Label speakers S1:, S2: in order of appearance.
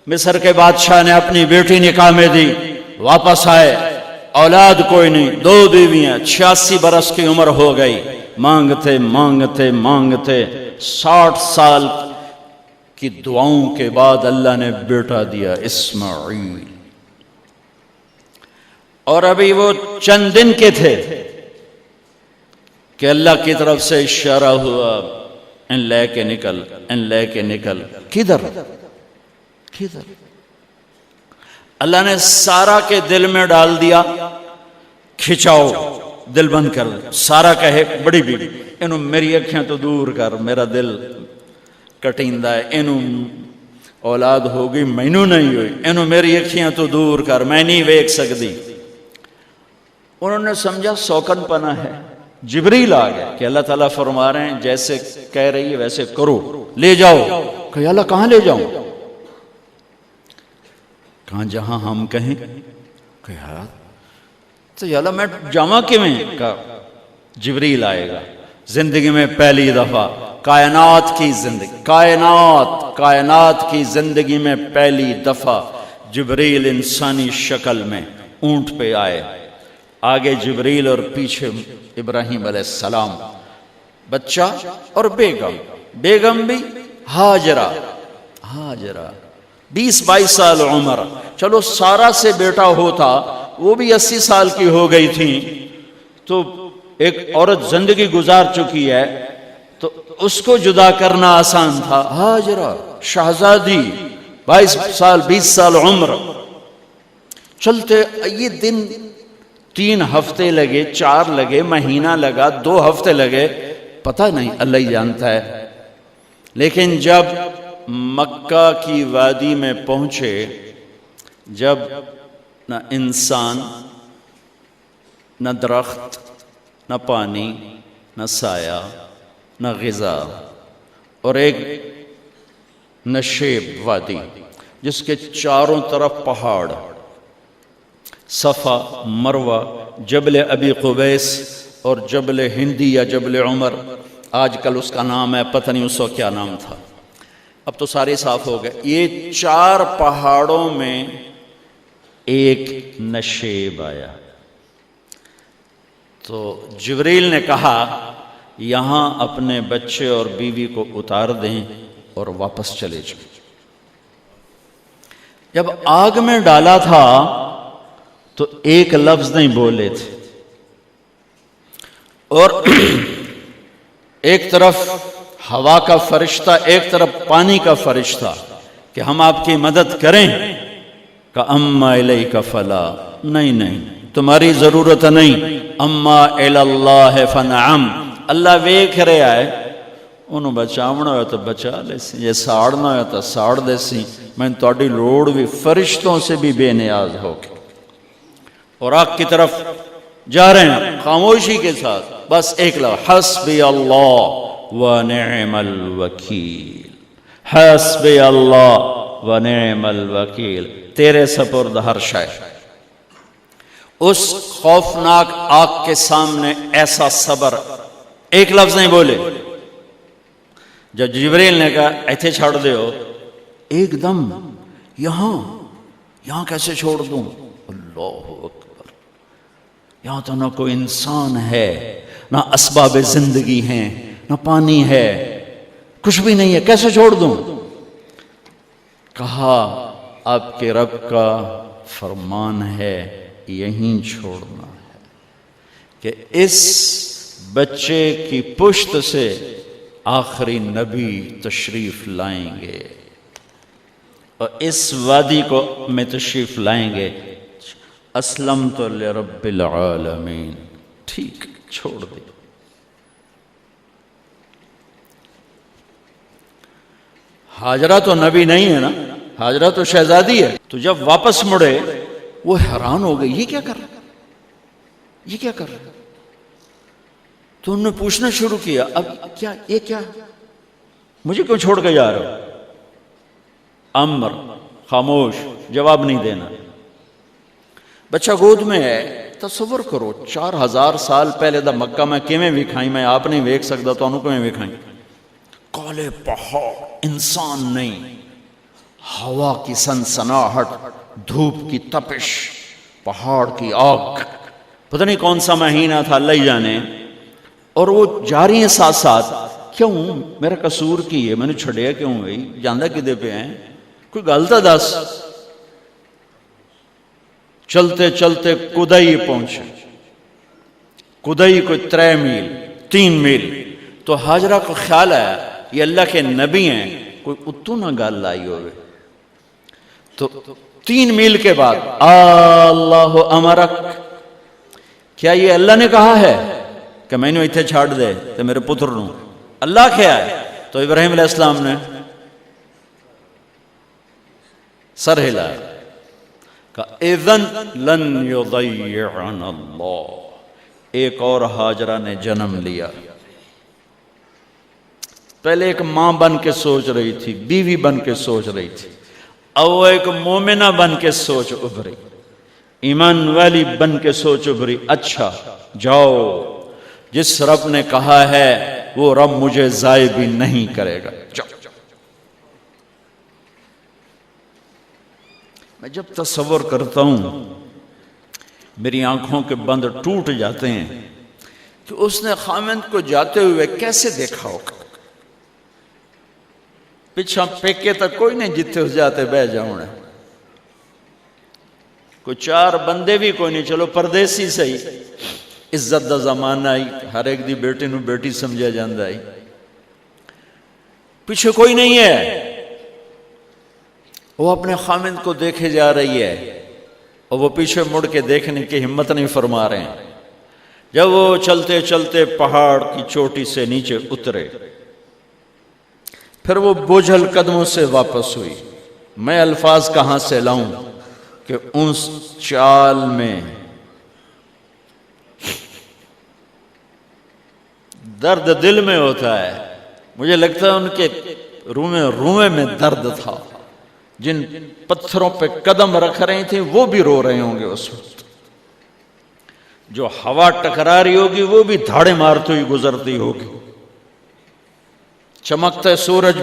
S1: مصر کے بادشاہ نے اپنی بیٹی نکاح میں دی، واپس آئے، اولاد کوئی نہیں، 2 بیویاں، 86 برس کی عمر ہو گئی، مانگتے مانگتے مانگتے 60 سال کی دعاؤں کے بعد اللہ نے بیٹا دیا، اسماعیل۔ اور ابھی وہ چند دن کے تھے کہ اللہ کی طرف سے اشارہ ہوا، ان لے کے نکل، ان لے کے نکل۔ کدھر؟ اللہ نے سارا کے دل میں ڈال دیا، کھچاؤ، دل بند کر۔ سارا کہے بڑی بیوی، انہوں میری اکھیاں تو دور کر، میرا دل کٹیندہ ہے، انہوں اولاد ہوگی مینوں نہیں ہوئی، انہوں میری اکھیاں تو دور کر، میں نہیں ویکھ سکتی۔ انہوں نے سمجھا سوکن پنا ہے۔ جبریل آ گیا کہ اللہ تعالیٰ فرما رہے ہیں جیسے کہہ رہی ہے ویسے کرو، لے جاؤ۔ کہ اللہ کہاں لے جاؤں؟ کہاں جہاں ہم کہیں۔ کہ یار تو یا اللہ میں جاواں کیویں؟ کہا جبریل آئے گا زندگی میں پہلی دفعہ، کائنات کی زندگی، کائنات کی زندگی میں پہلی دفعہ جبریل انسانی شکل میں اونٹ پہ آئے، آگے جبریل اور پیچھے ابراہیم علیہ السلام، بچہ اور بیگم بھی ہاجرہ 20-22 سال عمر۔ چلو سارا سے بیٹا ہوتا، وہ بھی 80 سال کی ہو گئی تھی، تو ایک عورت زندگی گزار چکی ہے تو اس کو جدا کرنا آسان تھا۔ ہاجرہ شہزادی، 22 سال 20 سال عمر۔ چلتے یہ دن 3 ہفتے لگے، 4 لگے، مہینہ لگا، 2 ہفتے لگے، پتہ نہیں، اللہ ہی جانتا ہے۔ لیکن جب مکہ کی وادی میں پہنچے، جب نہ انسان، نہ درخت، نہ پانی، نہ سایہ، نہ غذا، اور ایک نشیب وادی جس کے چاروں طرف پہاڑ، صفا، مروہ، جبل ابی قبیس اور جبل ہندی یا جبل عمر، آج کل اس کا نام ہے، پتہ نہیں اس وقت کیا نام تھا، اب تو سارے صاف ہو گئے۔ یہ 4 پہاڑوں میں ایک نشیب آیا، تو جبریل نے کہا یہاں اپنے بچے اور بیوی کو اتار دیں اور واپس چلے جائیں۔ جب آگ میں ڈالا تھا تو ایک لفظ نہیں بولے تھے، اور ایک طرف ہوا کا فرشتہ، ایک طرف پانی کا فرشتہ کہ ہم آپ کی مدد کریں، کہ اما الیک فلا، نہیں تمہاری ضرورت نہیں، اما اللہ فنعم، اللہ ویکھ رہا ہے، انہوں بچاونا ہو تو بچا لے سی، یہ ساڑنا ہو تو ساڑ دے سی، میں تہاڈی لوڑ بھی فرشتوں سے بھی بے نیاز ہو کے۔ اور آگ کی طرف جا رہے ہیں خاموشی کے ساتھ، بس ایک لفظ، حسبی اللہ ونعم الوکیل، حسبی اللہ ونعم الوکیل، تیرے سپرد ہر شے۔ اس خوفناک آگ کے سامنے ایسا صبر، ایک لفظ نہیں بولے۔ جب جبریل نے کہا ایتھے چھوڑ دے ہو، ایک دم یہاں کیسے چھوڑ دوں؟ اللہ اکبر، یہاں تو نہ کوئی انسان ہے، نہ اسباب زندگی ہیں، نہ پانی ہے، کچھ بھی نہیں ہے، کیسے چھوڑ دوں؟ کہا آپ کے رب کا فرمان ہے یہیں چھوڑنا ہے، کہ اس بچے کی پشت سے آخری نبی تشریف لائیں گے اور اس وادی کو میں تشریف لائیں گے۔ اسلمت لرب العالمین، ٹھیک چھوڑ دے۔ ہاجرہ تو نبی نہیں ہے نا، ہاجرہ تو شہزادی ہے۔ تو جب واپس مڑے وہ حیران ہو گئی، یہ کیا کر رہا، یہ کیا کر رہا؟ تو انہوں نے پوچھنا شروع کیا، اب کیا یہ کیا، مجھے کیوں چھوڑ کے جا رہا ہو؟ امر، خاموش، جواب نہیں دینا۔ بچہ گود میں ہے، تصور کرو 4000 سال پہلے دا مکہ میں کیویں وکھائیں، میں آپ نہیں ویکھ سکدا تو انہوں کیویں وکھائیں؟ کالے پہاڑ، انسان نہیں، ہوا کی سنسناہٹ، دھوپ کی تپش، پہاڑ کی آگ، پتہ نہیں کون سا مہینہ تھا اللہ ہی جانے، اور وہ جاری ہیں ساتھ ساتھ. کیوں میرا قصور کی ہے، میں نے چھڑیا کیوں گئی، جاندہ کدے پہ ہیں، کوئی غلطہ دس. چلتے چلتے کدئی پہنچے. کدئی کوئی 3 میل 3 میل. تو ہاجرہ کو خیال آیا یہ اللہ کے نبی ہیں، کوئی اتو نہ گال لائی ہوئے. تو 3 میل کے بعد اللہ امرک، کیا یہ اللہ نے کہا ہے کہ میں نے اتنے چھاڑ دے تو میرے پتر نوں، اللہ کیا ہے؟ تو ابراہیم علیہ السلام نے سر ہلا کہ اذن لن یضیعنا اللہ. ایک اور ہاجرہ نے جنم لیا. پہلے ایک ماں بن کے سوچ رہی تھی، بیوی بن کے سوچ رہی تھی، اب وہ ایک مومنہ بن کے سوچ ابھری، ایمان والی بن کے سوچ ابھری. اچھا جاؤ، جس رب نے کہا ہے وہ رب مجھے ضائع بھی نہیں کرے گا. جاؤ. میں جب تصور کرتا ہوں میری آنکھوں کے بند ٹوٹ جاتے ہیں کہ اس نے خاوند کو جاتے ہوئے کیسے دیکھا ہوگا. پچھا پیکے تک کوئی نہیں جتے اس جاتے بہ جاؤں، کوئی 4 بندے بھی کوئی نہیں، چلو پردیسی صحیح، عزت دا زمانہ آئی، ہر ایک دی بیٹی نو بیٹی سمجھا جاندہ آئی، پیچھے کوئی نہیں ہے. وہ اپنے خامند کو دیکھے جا رہی ہے اور وہ پیچھے مڑ کے دیکھنے کی ہمت نہیں فرما رہے ہیں. جب وہ چلتے چلتے پہاڑ کی چوٹی سے نیچے اترے، پھر وہ بوجھل قدموں سے واپس ہوئی. میں الفاظ کہاں سے لاؤں کہ اس چال میں درد دل میں ہوتا ہے. مجھے لگتا ہے ان کے رومے میں درد تھا. جن پتھروں پہ قدم رکھ رہی تھیں وہ بھی رو رہے ہوں گے اس وقت. جو ہوا ٹکرا رہی ہوگی وہ بھی دھاڑے مارتی ہوئی گزرتی ہوگی. چمکتا سورج